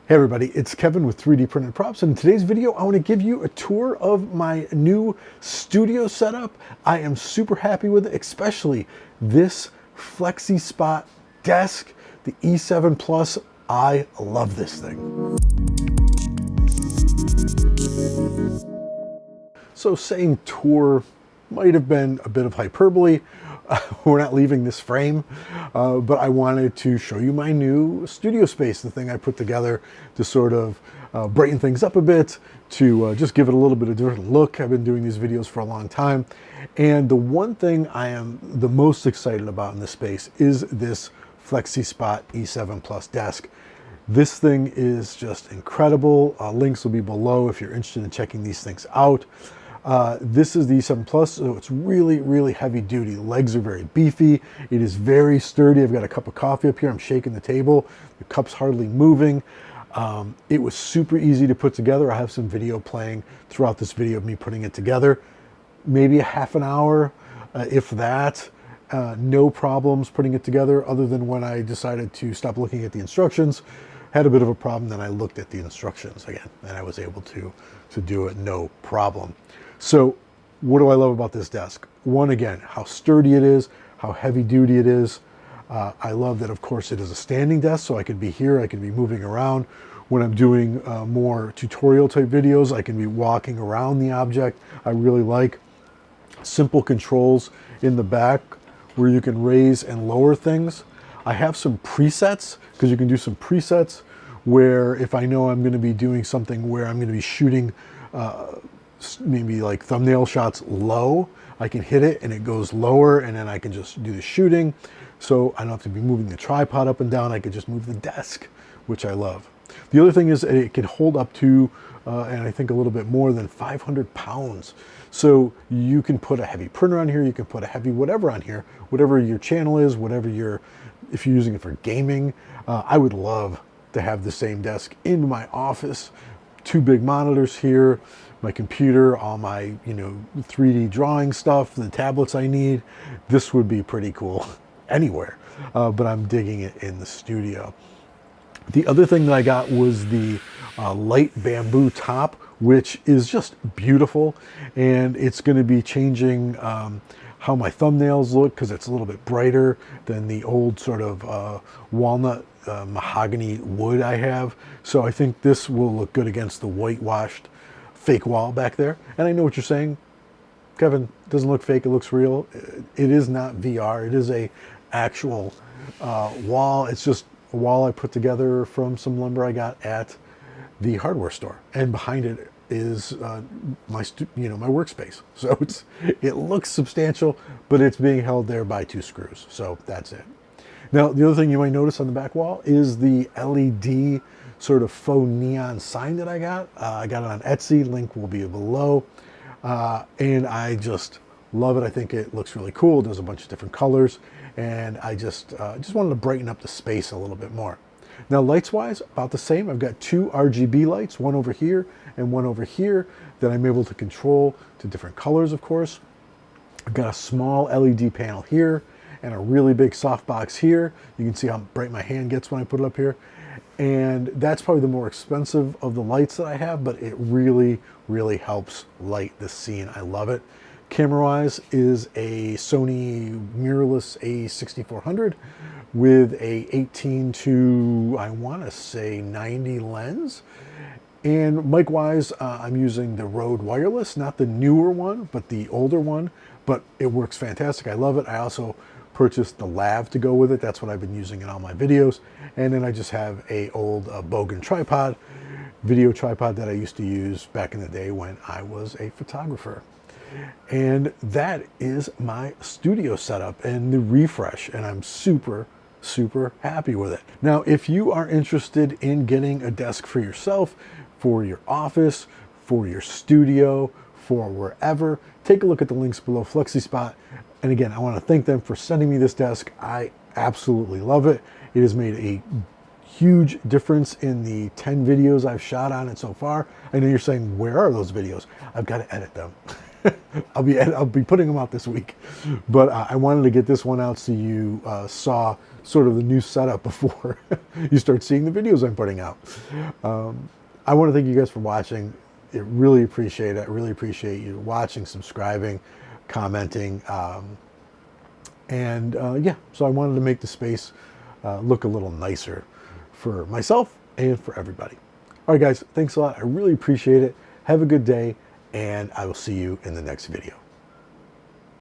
Hey everybody, it's Kevin with 3D Printed Props, and in today's video I want to give you a tour of my new studio setup. I am super happy with it, especially this FlexiSpot desk, the E7plus. I love this thing. So saying tour might have been a bit of hyperbole. We're not leaving this frame, but I wanted to show you my new studio space, the thing I put together to sort of brighten things up a bit, to just give it a little bit of different look. I've been doing these videos for a long time, and the one thing I am the most excited about in this space is this FlexiSpot E7plus desk. This thing is just incredible. Links will be below if you're interested in checking these things out. This is the E7plus, so it's really, really heavy duty. The legs are very beefy. It is very sturdy. I've got a cup of coffee up here. I'm shaking the table. The cup's hardly moving. It was super easy to put together. I have some video playing throughout this video of me putting it together. Maybe a half an hour, if that. No problems putting it together, other than when I decided to stop looking at the instructions. Had a bit of a problem, then I looked at the instructions again, and I was able to do it no problem. So what do I love about this desk? One, again, how sturdy it is, how heavy duty it is. I love that, of course, it is a standing desk, so I can be here, I can be moving around. When I'm doing more tutorial type videos, I can be walking around the object. I really like simple controls in the back where you can raise and lower things. I have some presets, because you can do some presets where if I know I'm going to be doing something where I'm going to be shooting maybe like thumbnail shots low, I can hit it and it goes lower, and then I can just do the shooting. So I don't have to be moving the tripod up and down. I could just move the desk, which I love. The other thing is it can hold up to, and I think a little bit more than 500 pounds. So you can put a heavy printer on here, you can put a heavy whatever on here, whatever your channel is, whatever if you're using it for gaming. I would love to have the same desk in my office. Two big monitors here, my computer, all my 3D drawing stuff, the tablets I need. This would be pretty cool anywhere, but I'm digging it in the studio. The other thing that I got was the light bamboo top, which is just beautiful, and it's going to be changing how my thumbnails look, because it's a little bit brighter than the old sort of walnut mahogany wood I have. So I think this will look good against the whitewashed fake wall back there. And I know what you're saying, Kevin, it doesn't look fake, it looks real. It is not VR, it is a actual wall. It's just a wall I put together from some lumber I got at the hardware store, and behind it is my workspace. So it looks substantial, but it's being held there by 2 screws. So that's it. Now, the other thing you might notice on the back wall is the LED sort of faux neon sign that I got. I got it on Etsy, link will be below. And I just love it. I think it looks really cool. There's a bunch of different colors, and I just wanted to brighten up the space a little bit more. Now, lights wise, about the same. I've got 2 RGB lights, one over here and one over here, that I'm able to control to different colors, of course. I've got a small LED panel here and a really big softbox here. You can see how bright my hand gets when I put it up here. And that's probably the more expensive of the lights that I have, but it really, really helps light the scene. I love it. Camera-wise is a Sony mirrorless A6400 with a 18 to, I want to say, 90 lens. And mic-wise, I'm using the Rode Wireless, not the newer one, but the older one. But it works fantastic. I love it. I also purchased the lav to go with it. That's what I've been using in all my videos. And then I just have a old Bogan tripod, video tripod that I used to use back in the day when I was a photographer. And that is my studio setup and the refresh, and I'm super, super happy with it. Now, if you are interested in getting a desk for yourself, for your office, for your studio, for wherever, take a look at the links below. FlexiSpot. And again, I want to thank them for sending me this desk. I absolutely love it. It has made a huge difference in the 10 videos I've shot on it so far. I know you're saying, where are those videos? I've got to edit them. I'll be putting them out this week. But I wanted to get this one out so you saw sort of the new setup before you start seeing the videos I'm putting out. I want to thank you guys for watching. I really appreciate it. I really appreciate you watching, subscribing, commenting. Yeah, so I wanted to make the space look a little nicer for myself and for everybody. All right, guys, thanks a lot. I really appreciate it. Have a good day, and I will see you in the next video.